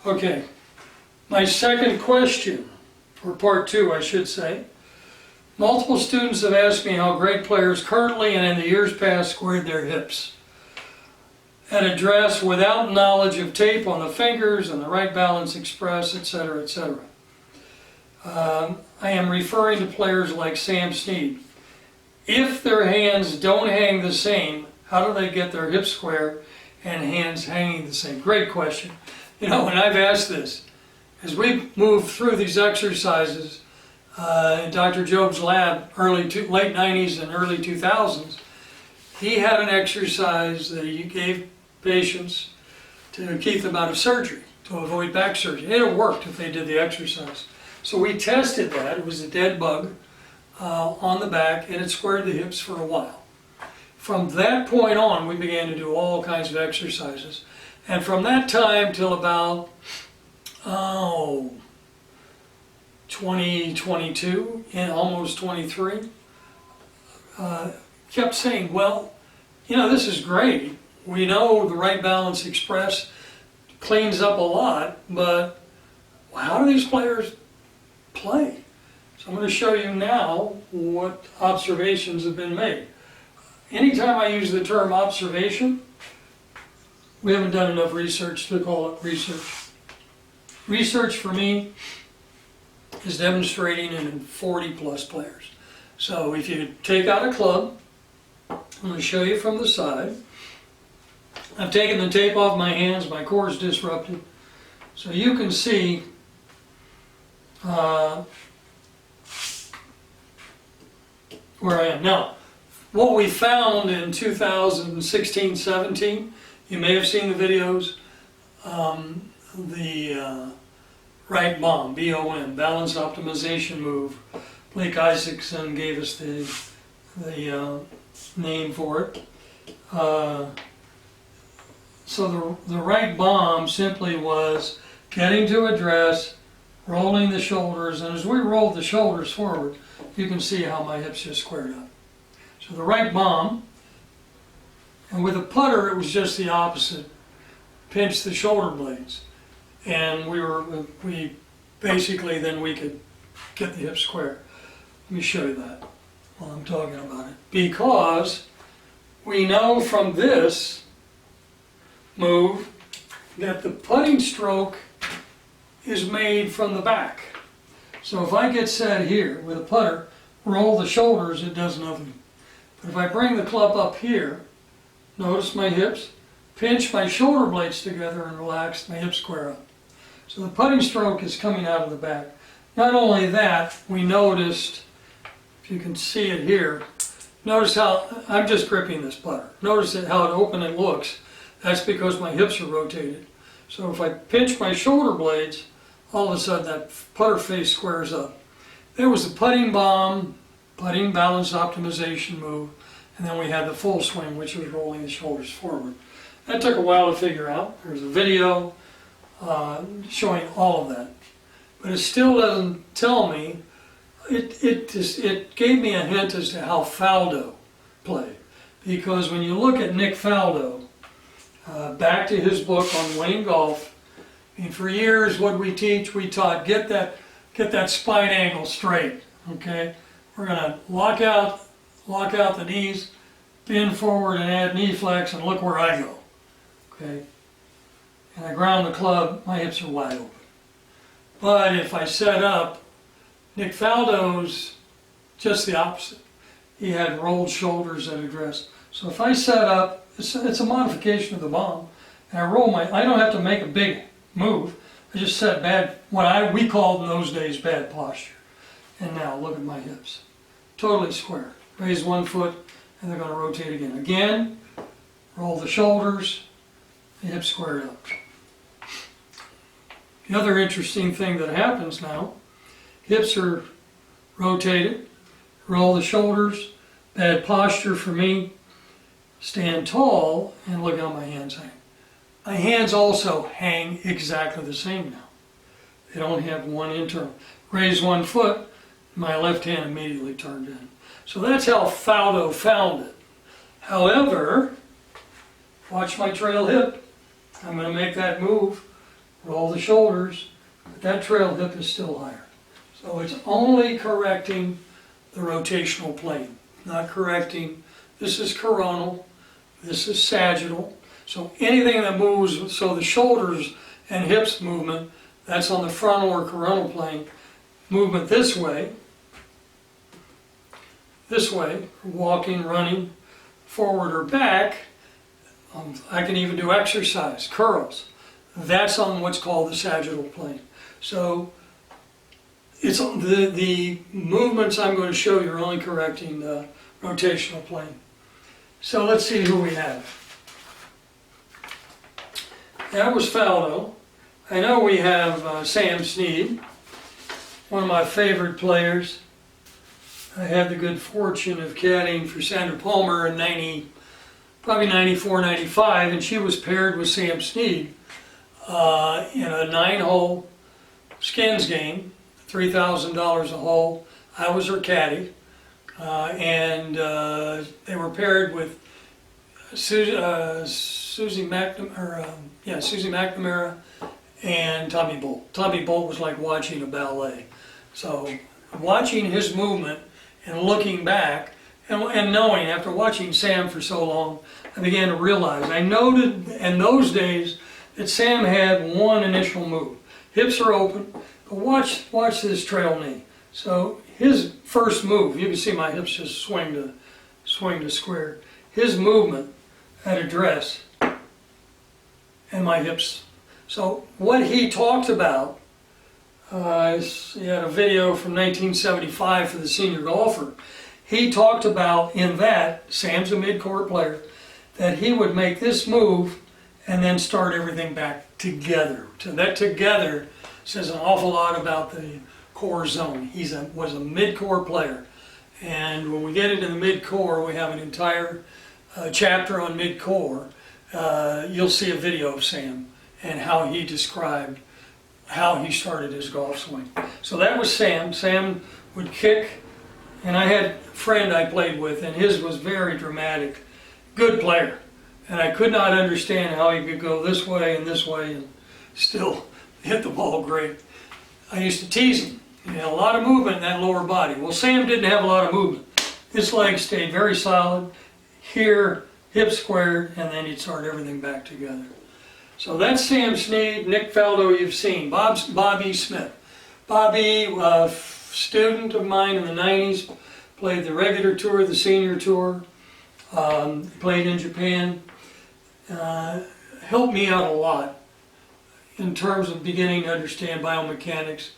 Okay, my second question, or part two I should say. Multiple students have asked me how great players currently and in the years past squared their hips at address without knowledge of tape on the fingers and the right balance express, etc., etc. I am referring to players like Sam Snead. If their hands don't hang the same, how do they get their hips square and hands hanging the same? Great question. You know, and I've asked this, as we move through these exercises in Dr. Job's lab, late 90s and early 2000s, he had an exercise that he gave patients to keep them out of surgery, to avoid back surgery. It worked if they did the exercise. So we tested that. It was a dead bug on the back, and it squared the hips for a while. From that point on, we began to do all kinds of exercises. And from that time till about 2022, and almost 23, kept saying, well, you know, this is great. We know the right balance express cleans up a lot, but how do these players play? So I'm going to show you now what observations have been made. Anytime I use the term observation, we haven't done enough research to call it research. Research for me is demonstrating in 40 plus players. So if you take out a club, I'm going to show you from the side. I've taken the tape off my hands, my core is disrupted. So you can see where I am. Now, what we found in 2016-17, you may have seen the videos, the Wright bomb, B-O-M, balance optimization move. Blake Isaacson gave us the name for it. So the Wright bomb simply was getting to address, rolling the shoulders, and as we rolled the shoulders forward, you can see how my hips just squared up. So the Wright bomb, and with a putter it was just the opposite. Pinch the shoulder blades, and we basically then we could get the hips square. Let me show you that while I'm talking about it. Because we know from this move that the putting stroke is made from the back. So if I get set here with a putter, roll the shoulders, it does nothing. But if I bring the club up here, notice my hips, pinch my shoulder blades together and relax, my hips square up. So the putting stroke is coming out of the back. Not only that, we noticed, if you can see it here, notice how, I'm just gripping this putter. Notice how open it looks. That's because my hips are rotated. So if I pinch my shoulder blades, all of a sudden that putter face squares up. There was the putting bomb, putting balance optimization move, and then we had the full swing, which was rolling the shoulders forward. That took a while to figure out. There's a video showing all of that. But it still doesn't tell me, it gave me a hint as to how Faldo played. Because when you look at Nick Faldo, back to his book on winning golf, I mean, for years what we taught, get that spine angle straight, okay? We're gonna lock out the knees, bend forward and add knee flex, and look where I go, okay? And I ground the club, my hips are wide open. But if I set up, Nick Faldo's just the opposite. He had rolled shoulders at address. So if I set up, it's a modification of the bomb, and I roll I don't have to make a big move. I just set what we called in those days bad posture. And now look at my hips. Totally square. Raise one foot, and they're going to rotate again. Again, roll the shoulders, the hips squared up. The other interesting thing that happens now, hips are rotated, roll the shoulders, bad posture for me, stand tall, and look how my hands hang. My hands also hang exactly the same now. They don't have one internal. Raise one foot, my left hand immediately turned in. So that's how Faldo found it. However, watch my trail hip. I'm going to make that move roll the shoulders, but that trail hip is still higher. So it's only correcting the rotational plane, not correcting, this is coronal, this is sagittal. So anything that moves, so the shoulders and hips movement, that's on the frontal or coronal plane. Movement this way, walking, running, forward or back. I can even do exercise, curls. That's on what's called the sagittal plane. So it's the movements I'm going to show you are only correcting the rotational plane. So let's see who we have. That was Faldo. I know we have Sam Snead, one of my favorite players. I had the good fortune of caddying for Sandra Palmer in probably 94, 95, and she was paired with Sam Snead in a 9-hole skins game, $3,000 a hole. I was her caddy, and they were paired with Susie McNamara and Tommy Bolt. Tommy Bolt was like watching a ballet. So watching his movement and looking back and knowing after watching Sam for so long, I began to realize, I noted in those days that Sam had one initial move. Hips are open, but watch this trail knee. So his first move, you can see my hips just swing to square. His movement at address and my hips. So what he talked about, he had a video from 1975 for the senior golfer. He talked about in that, Sam's a mid-court player, that he would make this move and then start everything back together. So that together says an awful lot about the core zone. He was a mid-core player. And when we get into the mid-core, we have an entire chapter on mid-core. You'll see a video of Sam and how he described how he started his golf swing. So that was Sam. Sam would kick, and I had a friend I played with, and his was very dramatic. Good player. And I could not understand how he could go this way and still hit the ball great. I used to tease him. He had a lot of movement in that lower body. Well, Sam didn't have a lot of movement. His legs stayed very solid. Here, hips squared, and then he'd start everything back together. So that's Sam Snead. Nick Faldo you've seen. Bobby Smith. Bobby, student of mine in the 90s, played the regular tour, the senior tour, played in Japan. Helped me out a lot in terms of beginning to understand biomechanics.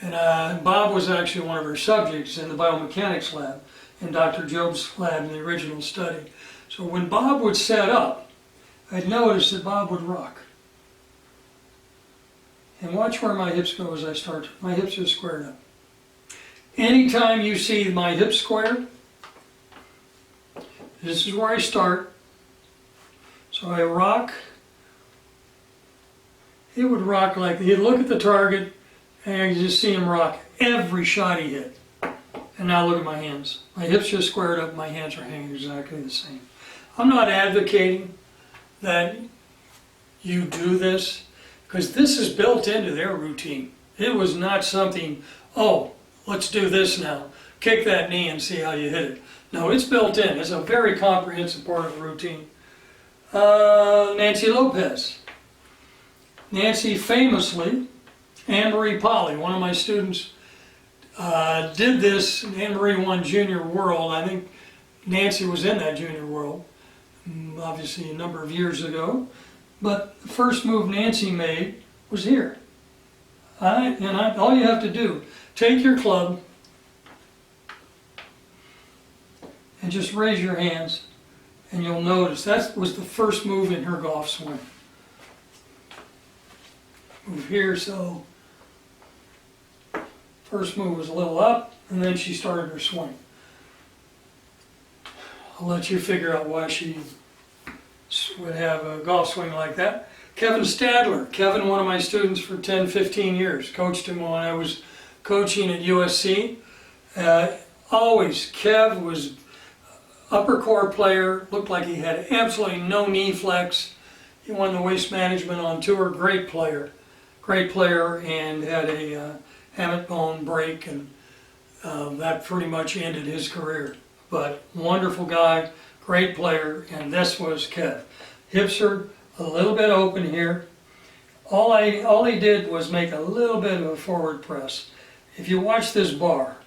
And Bob was actually one of our subjects in the biomechanics lab, in Dr. Job's lab in the original study. So when Bob would set up, I'd notice that Bob would rock. And watch where my hips go as I start. My hips are squared up. Anytime you see my hips squared, this is where I start. So I rock. He would rock like, he'd look at the target and you just see him rock every shot he hit. And now look at my hands. My hips just squared up, my hands are hanging exactly the same. I'm not advocating that you do this, because this is built into their routine. It was not something, oh, let's do this now. Kick that knee and see how you hit it. No, it's built in. It's a very comprehensive part of the routine. Nancy Lopez. Nancy famously, Anne-Marie Polly, one of my students, did this. Anne-Marie won Junior World. I think Nancy was in that Junior World, obviously a number of years ago. But the first move Nancy made was here. All you have to do, take your club and just raise your hands, and you'll notice that was the first move in her golf swing. Move here, so first move was a little up, and then she started her swing. I'll let you figure out why she would have a golf swing like that. Kevin Stadler. Kevin, one of my students for 10, 15 years. Coached him when I was coaching at USC. Always, Kev was upper core player, looked like he had absolutely no knee flex. He won the waste management on tour, great player. great player, and had a hamate bone break, and that pretty much ended his career. But wonderful guy, great player, and this was Kev. Hips are a little bit open here. All he did was make a little bit of a forward press. If you watch this bar,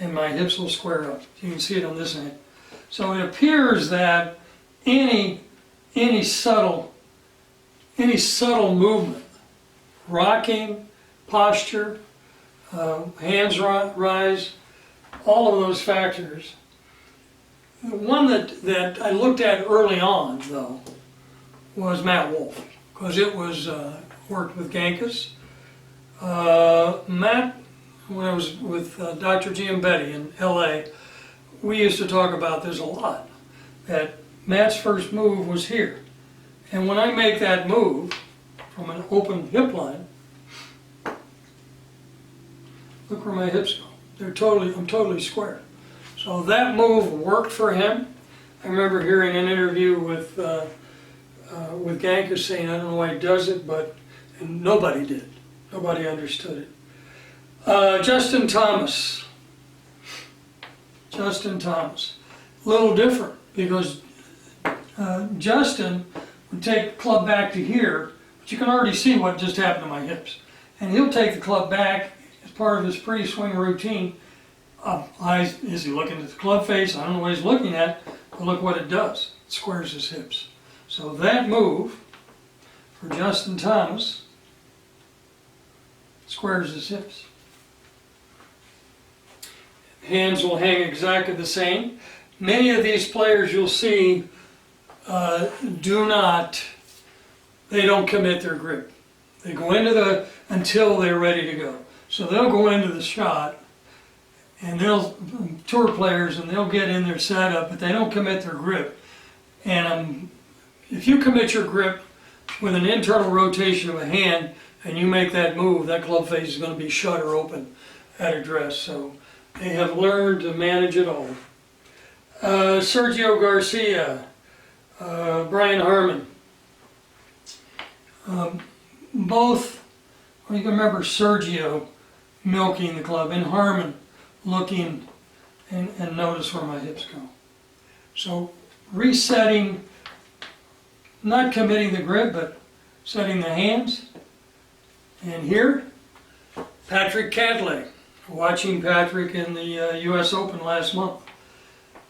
and my hips will square up. You can see it on this end. So it appears that any subtle movement, rocking, posture, hands rise, all of those factors. The one that I looked at early on, though, was Matt Wolf, because it was worked with Gankus. Matt, when I was with Dr. Giambetti in LA, we used to talk about this a lot, that Matt's first move was here. And when I make that move from an open hip line, look where my hips go. I'm totally square. So that move worked for him. I remember hearing an interview with Gankus saying, I don't know why he does it, and nobody did. Nobody understood it. Justin Thomas. A little different, because Justin would take the club back to here, but you can already see what just happened to my hips. And he'll take the club back as part of his pre-swing routine. Is he looking at the club face? I don't know what he's looking at, but look what it does. It squares his hips. So that move for Justin Thomas squares his hips. Hands will hang exactly the same. Many of these players you'll see they don't commit their grip. They go into until they're ready to go. So they'll go into the shot, and tour players, and they'll get in their setup, but they don't commit their grip. And if you commit your grip with an internal rotation of a hand, and you make that move, that club face is going to be shut or open at address. So they have learned to manage it all. Sergio Garcia, Brian Harmon, both, you can remember Sergio milking the club, and Harmon looking and notice where my hips go. So resetting, not committing the grip, but setting the hands. And here, Patrick Cantlay, watching Patrick in the U.S. Open last month.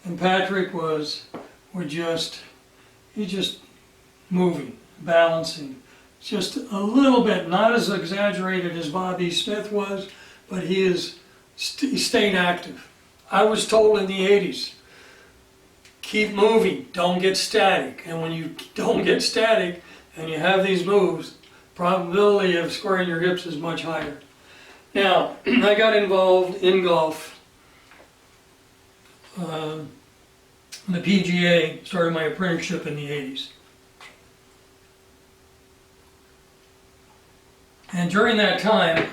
And Patrick was just moving, balancing, just a little bit, not as exaggerated as Bobby Smith was, but he stayed active. I was told in the 80s, keep moving, don't get static. And when you don't get static and you have these moves, probability of squaring your hips is much higher. Now, I got involved in golf. The PGA, started my apprenticeship in the 80s. And during that time,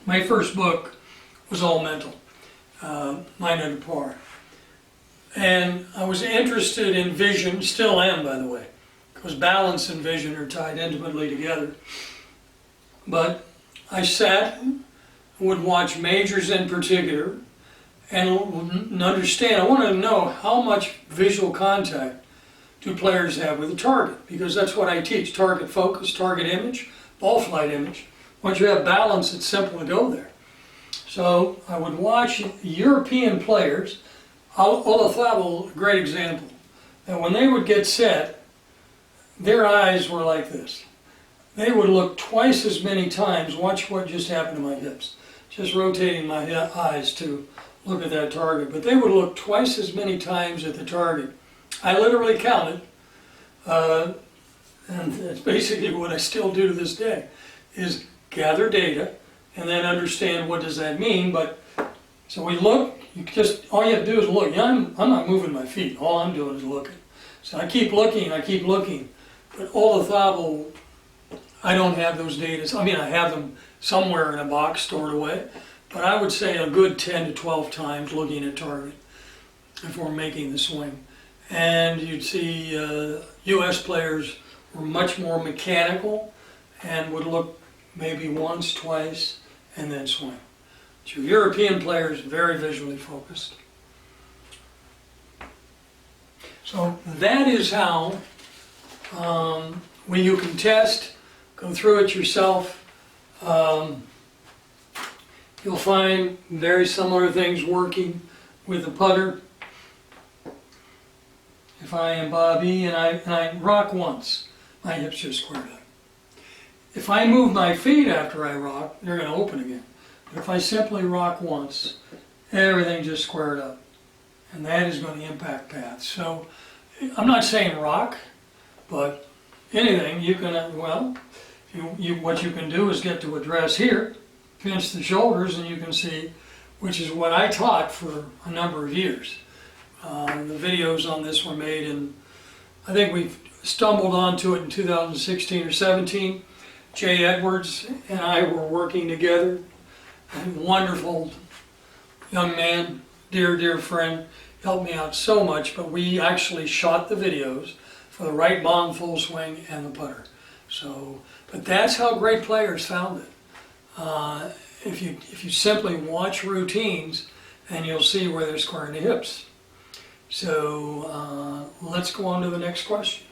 my first book was all mental, Mind Under Par. And I was interested in vision, still am by the way, because balance and vision are tied intimately together. But I sat, would watch majors in particular, and understand, I wanted to know how much visual contact do players have with the target, because that's what I teach, target focus, target image, ball flight image. Once you have balance, it's simple to go there. So I would watch European players, Olafable, a great example, that when they would get set, their eyes were like this. They would look twice as many times, watch what just happened to my hips, just rotating my eyes to look at that target, but they would look twice as many times at the target. I literally counted, and it's basically what I still do to this day, is gather data and then understand what does that mean. But so we look, all you have to do is look. Yeah, I'm not moving my feet, all I'm doing is looking. So I keep looking, but Olafable, I don't have those data. I mean, I have them somewhere in a box stored away, but I would say a good 10 to 12 times looking at target before making the swing. And you'd see U.S. players were much more mechanical. and would look maybe once, twice, and then swing. But your European player is very visually focused. So that is how when you can test, go through it yourself. You'll find very similar things working with the putter. If I am Bobby and I rock once, my hips just squared up. If I move my feet after I rock, they're going to open again. But if I simply rock once, everything just squared up. And that is going to impact paths. So I'm not saying rock, but anything you can, well, what you can do is get to address here, pinch the shoulders, and you can see, which is what I taught for a number of years. The videos on this were made in, I think we stumbled onto it in 2016 or 17. Jay Edwards and I were working together. A wonderful young man, dear friend, helped me out so much, but we actually shot the videos for the right bomb, full swing, and the putter. So, but that's how great players found it. If you simply watch routines, and you'll see where they're squaring the hips. So let's go on to the next question.